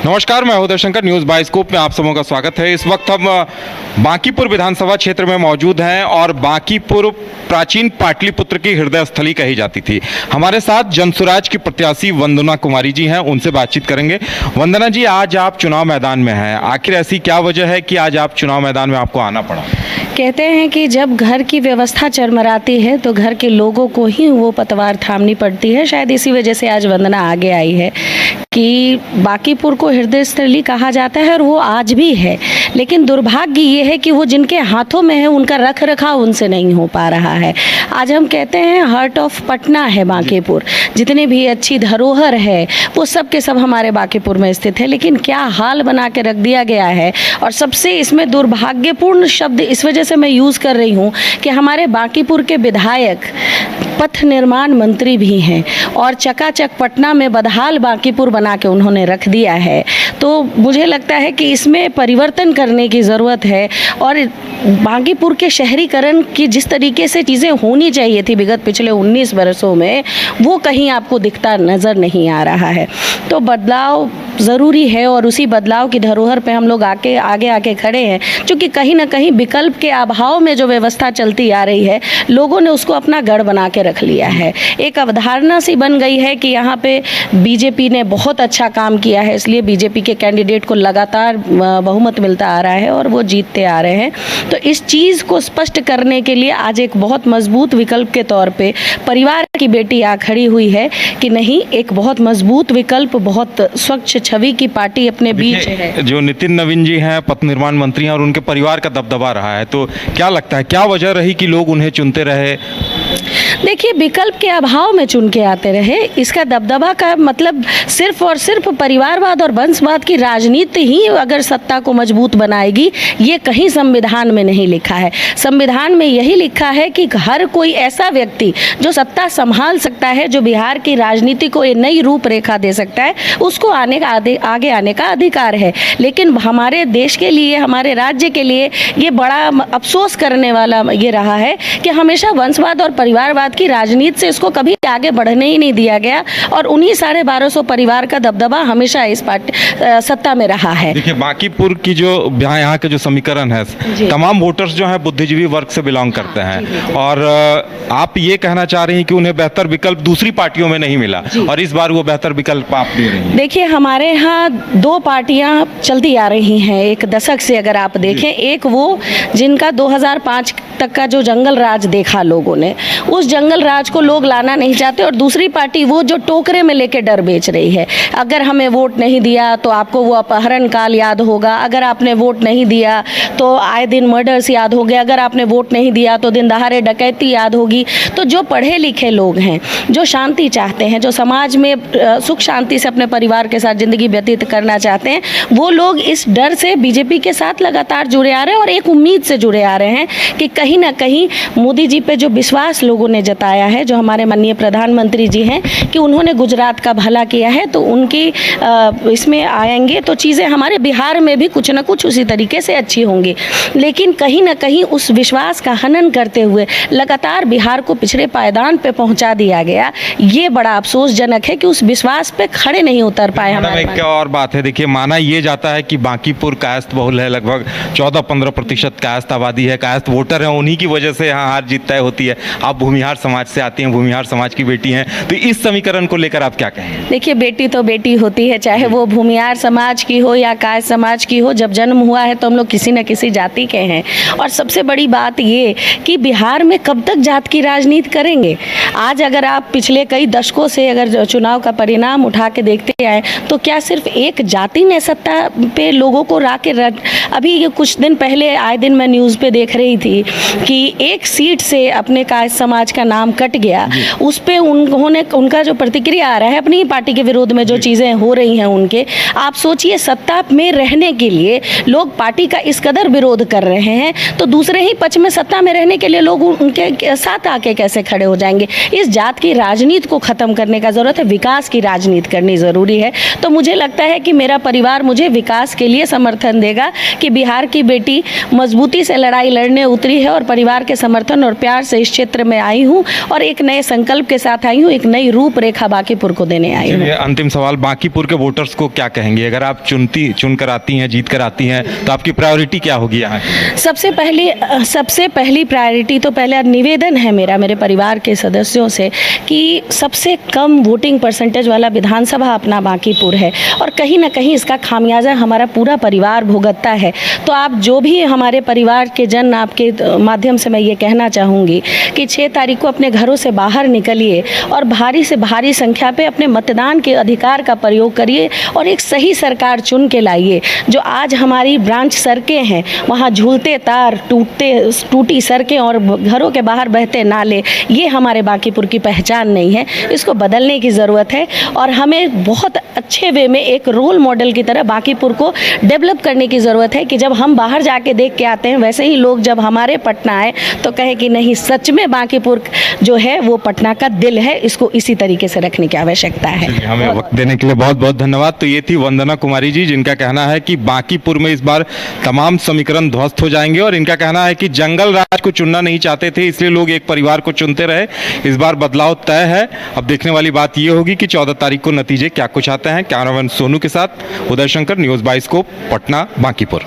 नमस्कार, मैं Uday Shankar. News bioscope में आप सबों का स्वागत है। इस वक्त हम बांकीपुर विधानसभा क्षेत्र में मौजूद हैं और बांकीपुर प्राचीन पाटलिपुत्र की हृदय स्थली कही जाती थी। हमारे साथ जनसुराज की प्रत्याशी वंदना कुमारी जी हैं, उनसे बातचीत करेंगे। वंदना जी, आज आप चुनाव मैदान में हैं, आखिर ऐसी क्या वजह है कि आज आप चुनाव मैदान में आपको आना पड़ा? कहते हैं कि जब घर की व्यवस्था चरमराती है तो घर के लोगों को ही वो पतवार थामनी पड़ती है। शायद इसी वजह से आज वंदना आगे आई है कि बांकीपुर को हृदय स्थली कहा जाता है और वो आज भी है, लेकिन दुर्भाग्य ये है कि वो जिनके हाथों में है उनका रख रखाव उनसे नहीं हो पा रहा है। आज हम कहते हैं हार्ट ऑफ पटना है बांकीपुर, जितनी भी अच्छी धरोहर है वो सब के सब हमारे बांकीपुर में स्थित है, लेकिन क्या हाल बना के रख दिया गया है। और सबसे इसमें दुर्भाग्यपूर्ण शब्द इस वजह से मैं यूज़ कर रही हूँ कि हमारे बांकीपुर के विधायक पथ निर्माण मंत्री भी हैं और चकाचक पटना में बदहाल बांकीपुर बना के उन्होंने रख दिया है। तो मुझे लगता है कि इसमें परिवर्तन करने की ज़रूरत है और बांकीपुर के शहरीकरण की जिस तरीके से चीज़ें होनी चाहिए थी विगत पिछले 19 वर्षों में, वो कहीं आपको दिखता नज़र नहीं आ रहा है। तो बदलाव ज़रूरी है और उसी बदलाव की धरोहर पे हम लोग आगे आके खड़े हैं, क्योंकि कहीं ना कहीं विकल्प के अभाव में जो व्यवस्था चलती आ रही है, लोगों ने उसको अपना गढ़ बना के रख लिया है। एक अवधारणा सी बन गई है कि यहाँ पे बीजेपी ने बहुत अच्छा काम किया है, इसलिए बीजेपी के कैंडिडेट को लगातार बहुमत मिलता आ रहा है और वो जीतते आ रहे हैं। तो इस चीज़ को स्पष्ट करने के लिए आज एक बहुत मजबूत विकल्प के तौर पे परिवार की बेटी आ खड़ी हुई है कि नहीं, एक बहुत मजबूत विकल्प, बहुत स्वच्छ छवि की पार्टी अपने बीच है। जो नितिन नवीन जी हैं, पथ निर्माण मंत्री हैं और उनके परिवार का दबदबा रहा है, तो क्या लगता है क्या वजह रही कि लोग उन्हें चुनते रहे? देखिए, विकल्प के अभाव में चुन के आते रहे। इसका दबदबा का मतलब सिर्फ और सिर्फ परिवारवाद और वंशवाद की राजनीति ही अगर सत्ता को मजबूत बनाएगी, ये कहीं संविधान में नहीं लिखा है। संविधान में यही लिखा है कि हर कोई ऐसा व्यक्ति जो सत्ता संभाल सकता है, जो बिहार की राजनीति को एक नई रूपरेखा दे सकता है, उसको आगे आने का अधिकार है। लेकिन हमारे देश के लिए, हमारे राज्य के लिए ये बड़ा अफसोस करने वाला ये रहा है कि हमेशा वंशवाद और परिवारवाद की राजनीति से इसको कभी आगे बढ़ने ही नहीं दिया गया और उन्हीं 1250 परिवार का दबदबा हमेशा इस पार्टी सत्ता में रहा है। देखिए, बांकीपुर की जो यहाँ के जो समीकरण है, तमाम वोटर्स जो हैं बुद्धिजीवी वर्ग से बिलोंग करते हैं और आप ये कहना चाह रही हैं कि उन्हें बेहतर विकल्प दूसरी पार्टियों में नहीं मिला और इस बार वो बेहतर विकल्प आप दे रही हैं। देखिए, हमारे यहाँ दो पार्टियां चलती आ रही हैं एक दशक से, अगर आप देखें। एक वो जिनका 2005 तक का जो जंगल राज देखा लोगों ने, उस जंगल राज को लोग लाना नहीं चाहते, और दूसरी पार्टी वो जो टोकरे में लेके डर बेच रही है। अगर हमें वोट नहीं दिया तो आपको वो अपहरण काल याद होगा, अगर आपने वोट नहीं दिया तो आए दिन मर्डर्स याद हो गए, अगर आपने वोट नहीं दिया तो दिन दहाड़े डकैती याद होगी। तो जो पढ़े लिखे लोग हैं, जो शांति चाहते हैं, जो समाज में सुख शांति से अपने परिवार के साथ ज़िंदगी व्यतीत करना चाहते हैं, वो लोग इस डर से बीजेपी के साथ लगातार जुड़े आ रहे हैं और एक उम्मीद से जुड़े आ रहे हैं कि कहीं ना कहीं मोदी जी पे जो विश्वास लोगों ने जताया है, जो हमारे माननीय प्रधानमंत्री जी हैं कि उन्होंने गुजरात का भला किया है, तो उनकी इसमें आएंगे तो चीज़ें हमारे बिहार में भी कुछ ना कुछ उसी तरीके से अच्छी होंगी। लेकिन कहीं ना कहीं उस विश्वास का हनन करते हुए लगातार बिहार को पिछड़े पायदान पे पहुंचा दिया गया। ये बड़ा अफसोसजनक है कि उस विश्वास पे खड़े नहीं उतर पाए हमारे। एक और बात है, देखिए, माना ये जाता है कि बांकीपुर कायस्थ बहुल है, लगभग 14-15% कायस्थ आबादी है, कायस्थ वोटर है, उन्हीं की वजह से यहाँ हार जीत तय होती है। आप भूमिहार समाज से आती हैं, भूमिहार समाज की बेटी हैं, तो इस समीकरण को लेकर आप क्या कहें? देखिए, बेटी तो बेटी होती है, चाहे वो भूमिहार समाज की हो या कायस्थ समाज की हो। जब जन्म हुआ है तो हम लोग किसी न किसी जाति के हैं। और सबसे बड़ी बात ये कि बिहार में कब तक जात की राजनीति करेंगे। आज अगर आप पिछले कई दशकों से अगर चुनाव का परिणाम उठा के देखते आए तो क्या सिर्फ एक जाति ने सत्ता पे लोगों को अभी कुछ दिन पहले आए दिन मैं न्यूज़ पे देख रही थी कि एक सीट से अपने कायस्थ समाज का नाम कट गया। उस पे उनका जो प्रतिक्रिया आ रहा है अपनी पार्टी के विरोध में, जो चीज़ें हो रही हैं उनके, आप सोचिए, सत्ता में रहने के लिए लोग पार्टी का इस कदर विरोध कर रहे हैं, तो दूसरे ही पक्ष में सत्ता में रहने के लिए लोग उनके साथ आके कैसे खड़े हो जाएंगे। इस जात की राजनीति को ख़त्म करने का ज़रूरत है, विकास की राजनीति करनी ज़रूरी है। तो मुझे लगता है कि मेरा परिवार मुझे विकास के लिए समर्थन देगा कि बिहार की बेटी मजबूती से लड़ाई लड़ने उतरी है और परिवार के समर्थन और प्यार से इस क्षेत्र में आई हूँ हूँ और एक नए संकल्प के साथ आई हूँ, एक नई रूपरेखा बांकीपुर को देने आई हूँ। चलिए, अंतिम सवाल, बांकीपुर के वोटर्स को क्या कहेंगे? अगर आप चुन कर आती हैं, जीत कर आती हैं, तो आपकी प्रायोरिटी क्या होगी यहाँ की? सबसे पहली प्रायोरिटी तो पहले निवेदन है मेरे परिवार के सदस्यों से कि सबसे कम वोटिंग परसेंटेज वाला विधानसभा अपना बांकीपुर है और कहीं ना कहीं इसका खामियाजा हमारा पूरा परिवार भुगतता है। तो आप जो भी हमारे परिवार के जन, आपके माध्यम से मैं ये कहना चाहूँगी कि 6 तारीख को अपने घरों से बाहर निकलिए और भारी से भारी संख्या पे अपने मतदान के अधिकार का प्रयोग करिए और एक सही सरकार चुन के लाइए। जो आज हमारी ब्रांच सड़कें हैं, वहाँ झूलते तार, टूटी सड़कें और घरों के बाहर बहते नाले, ये हमारे बांकीपुर की पहचान नहीं है। इसको बदलने की ज़रूरत है और हमें बहुत अच्छे वे में एक रोल मॉडल की तरह बांकीपुर को डेवलप करने की ज़रूरत है कि जब हम बाहर जाके देख के आते हैं, वैसे ही लोग जब हमारे पटना आए तो कहे कि नहीं, सच में बांकीपुर जो है वो पटना का दिल है। इसको इसी तरीके से रखने की आवश्यकता है। हमें वक्त देने के लिए बहुत बहुत धन्यवाद। तो ये थी वंदना कुमारी जी, जिनका कहना है कि बांकीपुर में इस बार तमाम समीकरण ध्वस्त हो जाएंगे और इनका कहना है कि जंगल राज को चुनना नहीं चाहते थे, इसलिए लोग एक परिवार को चुनते रहे। इस बार बदलाव तय है। अब देखने वाली बात ये होगी कि 14 तारीख को नतीजे क्या कुछ आते हैं। कैमरामैन सोनू के साथ उदय शंकर, न्यूज़ 22 पटना, बांकीपुर।